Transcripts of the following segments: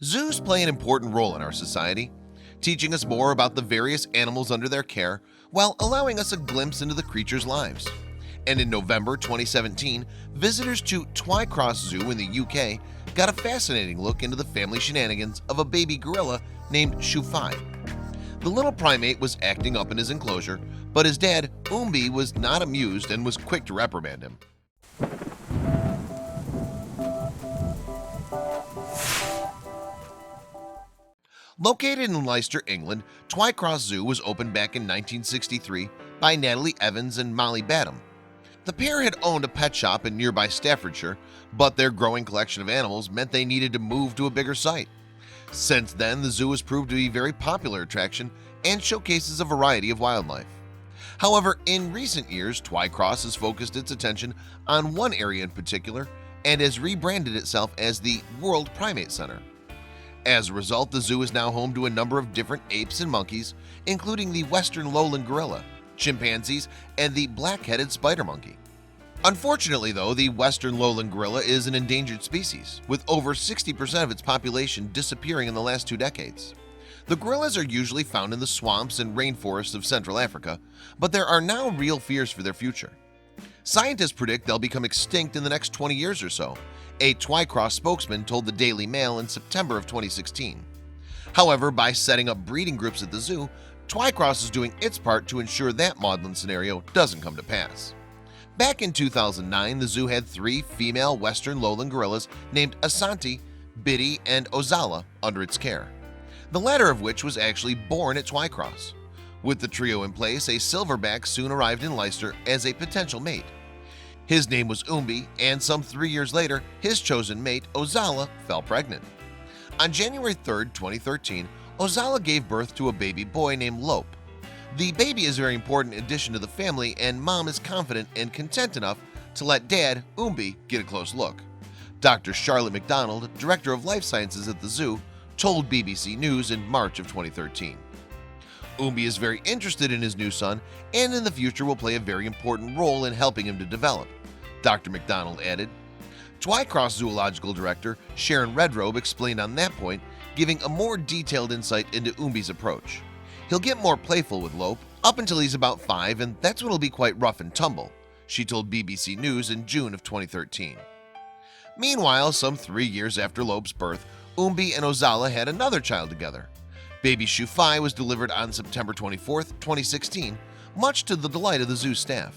Zoos play an important role in our society, teaching us more about the various animals under their care while allowing us a glimpse into the creatures' lives. And in November 2017, visitors to Twycross Zoo in the UK got a fascinating look into the family shenanigans of a baby gorilla named Shufai. The little primate was acting up in his enclosure, but his dad, Umbi, was not amused and was quick to reprimand him. Located in Leicester, England, Twycross Zoo was opened back in 1963 by Natalie Evans and Molly Badham. The pair had owned a pet shop in nearby Staffordshire, but their growing collection of animals meant they needed to move to a bigger site. Since then, the zoo has proved to be a very popular attraction and showcases a variety of wildlife. However, in recent years, Twycross has focused its attention on one area in particular and has rebranded itself as the World Primate Centre. As a result, the zoo is now home to a number of different apes and monkeys, including the western lowland gorilla, chimpanzees, and the black-headed spider monkey. Unfortunately, though, the western lowland gorilla is an endangered species, with over 60% of its population disappearing in the last 2 decades. The gorillas are usually found in the swamps and rainforests of Central Africa, but there are now real fears for their future. Scientists predict they'll become extinct in the next 20 years or so, a Twycross spokesman told the Daily Mail in September of 2016. However, by setting up breeding groups at the zoo, Twycross is doing its part to ensure that maudlin scenario doesn't come to pass. Back in 2009, the zoo had 3 female western lowland gorillas named Asante, Biddy, and Ozala under its care, the latter of which was actually born at Twycross. With the trio in place, a silverback soon arrived in Leicester as a potential mate. His name was Umbi, and some 3 years later, his chosen mate, Ozala, fell pregnant. On January 3, 2013, Ozala gave birth to a baby boy named Lope. The baby is a very important addition to the family, and mom is confident and content enough to let dad, Umbi, get a close look. Dr. Charlotte MacDonald, director of life sciences at the zoo, told BBC News in March of 2013. Umbi is very interested in his new son and in the future will play a very important role in helping him to develop, Dr. MacDonald added. Twycross Zoological Director Sharon Redrobe explained on that point, giving a more detailed insight into Umbi's approach. He'll get more playful with Lope up until he's about 5, and that's when he'll be quite rough and tumble, she told BBC News in June of 2013. Meanwhile, some 3 years after Lope's birth, Umbi and Ozala had another child together. Baby Shufai was delivered on September 24, 2016, much to the delight of the zoo staff.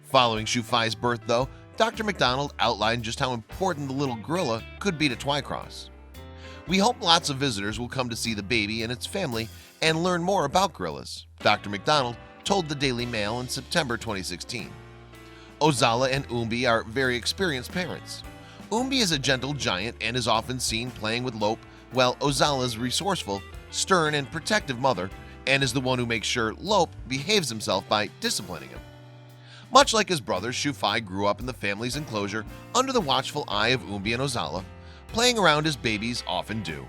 Following Shufai's birth, though, Dr. MacDonald outlined just how important the little gorilla could be to Twycross. We hope lots of visitors will come to see the baby and its family and learn more about gorillas, Dr. MacDonald told the Daily Mail in September 2016. Ozala and Umbi are very experienced parents. Umbi is a gentle giant and is often seen playing with Lope, while Ozala is resourceful, stern, and protective mother, and is the one who makes sure Lope behaves himself by disciplining him. Much like his brother, Shufai grew up in the family's enclosure under the watchful eye of Umbi and Ozala, playing around as babies often do.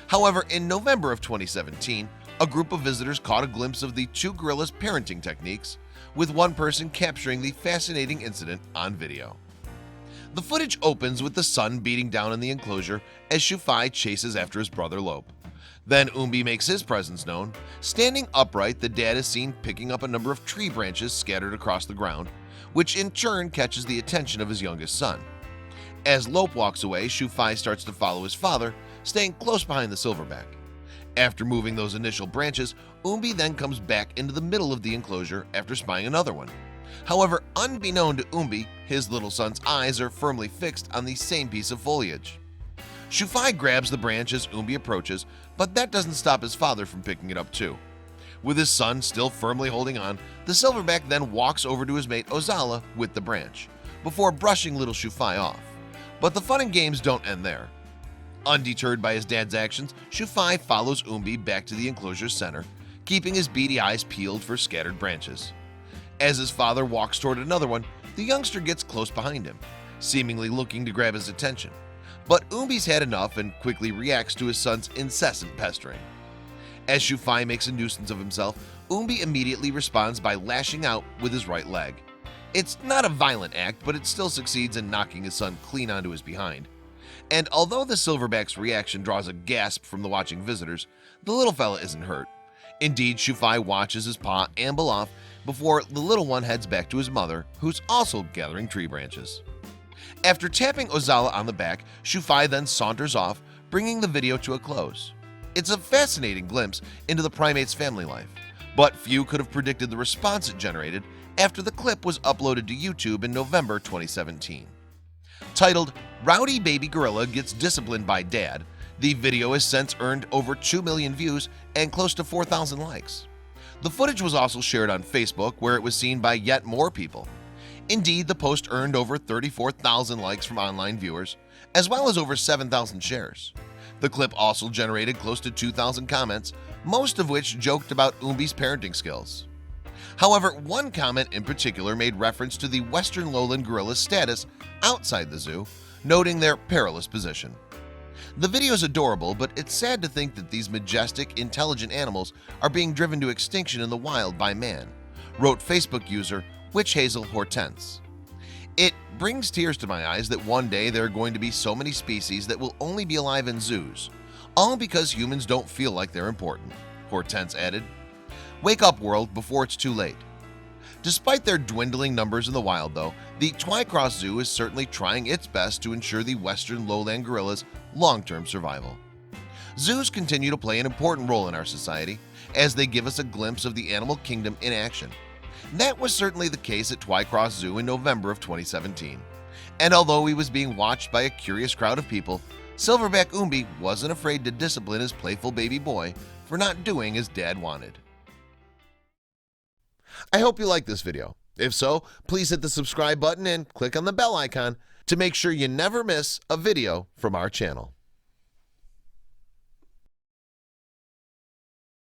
However, in November of 2017, a group of visitors caught a glimpse of the 2 gorillas' parenting techniques, with one person capturing the fascinating incident on video. The footage opens with the sun beating down in the enclosure as Shufai chases after his brother Lope. Then Umbi makes his presence known. Standing upright, the dad is seen picking up a number of tree branches scattered across the ground, which in turn catches the attention of his youngest son. As Lope walks away, Shufai starts to follow his father, staying close behind the silverback. After moving those initial branches, Umbi then comes back into the middle of the enclosure after spying another one. However, unbeknown to Umbi, his little son's eyes are firmly fixed on the same piece of foliage. Shufai grabs the branch as Umbi approaches, but that doesn't stop his father from picking it up too. With his son still firmly holding on, the silverback then walks over to his mate Ozala with the branch, before brushing little Shufai off. But the fun and games don't end there. Undeterred by his dad's actions, Shufai follows Umbi back to the enclosure's center, keeping his beady eyes peeled for scattered branches. As his father walks toward another one, the youngster gets close behind him, seemingly looking to grab his attention. But Umbi's had enough and quickly reacts to his son's incessant pestering. As Shufai makes a nuisance of himself, Umbi immediately responds by lashing out with his right leg. It's not a violent act, but it still succeeds in knocking his son clean onto his behind. And although the silverback's reaction draws a gasp from the watching visitors, the little fella isn't hurt. Indeed, Shufai watches his paw amble off before the little one heads back to his mother, who's also gathering tree branches. After tapping Ozala on the back, Shufai then saunters off, bringing the video to a close. It's a fascinating glimpse into the primate's family life, but few could have predicted the response it generated after the clip was uploaded to YouTube in November 2017. Titled, "Rowdy Baby Gorilla Gets Disciplined by Dad," the video has since earned over 2 million views and close to 4,000 likes. The footage was also shared on Facebook, where it was seen by yet more people. Indeed, the post earned over 34,000 likes from online viewers, as well as over 7,000 shares. The clip also generated close to 2,000 comments, most of which joked about Umbi's parenting skills. However, one comment in particular made reference to the western lowland gorilla's status outside the zoo, noting their perilous position. The video is adorable, but it's sad to think that these majestic, intelligent animals are being driven to extinction in the wild by man, wrote Facebook user Witch Hazel Hortense. It brings tears to my eyes that one day there are going to be so many species that will only be alive in zoos, all because humans don't feel like they're important, Hortense added. Wake up, world, before it's too late. Despite their dwindling numbers in the wild, though, the Twycross Zoo is certainly trying its best to ensure the western lowland gorilla's long-term survival. Zoos continue to play an important role in our society as they give us a glimpse of the animal kingdom in action. That was certainly the case at Twycross Zoo in November of 2017. And although he was being watched by a curious crowd of people, Silverback Umbi wasn't afraid to discipline his playful baby boy for not doing as Dad wanted. I hope you liked this video. If so, please hit the subscribe button and click on the bell icon to make sure you never miss a video from our channel.